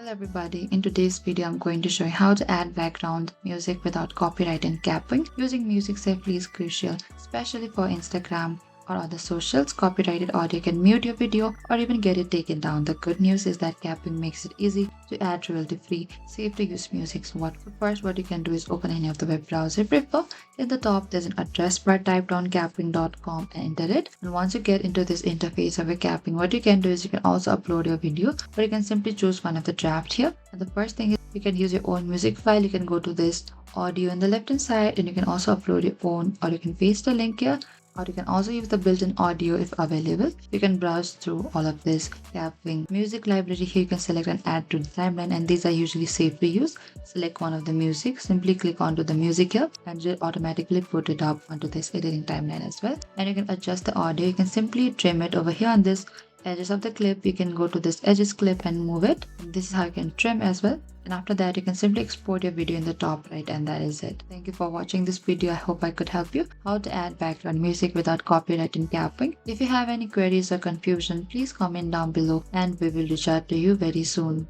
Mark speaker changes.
Speaker 1: Hello everybody, in today's video I'm going to show you how to add background music without copyright in Kapwing. Using music safely is crucial, especially for Instagram or other socials. Copyrighted audio can mute your video or even get it taken down. The good news is that Kapwing makes it easy to add royalty-free, safe to use music. So what you can do is open any of the web browser you prefer. In the top there's an address bar, type down kapwing.com and enter it. And once you get into this interface of a Kapwing, what you can do is you can also upload your video, or you can simply choose one of the draft here. And the first thing is you can use your own music file. You can go to this audio on the left hand side and you can also upload your own, or you can paste the link here, or you can also use the built-in audio if available. You can browse through all of this Kapwing music library. Here you can select and add to the timeline, and these are usually safe to use. Select one of the music, simply click onto the music here and it will automatically put it up onto this editing timeline as well. And you can adjust the audio. You can simply trim it over here on this edges of the clip. You can go to this edges clip and move it. And this is how you can trim as well. And after that you can simply export your video in the top right, and that is it. Thank you for watching this video. I hope I could help you how to add background music without copyright in Kapwing. If you have any queries or confusion, please comment down below and we will reach out to you very soon.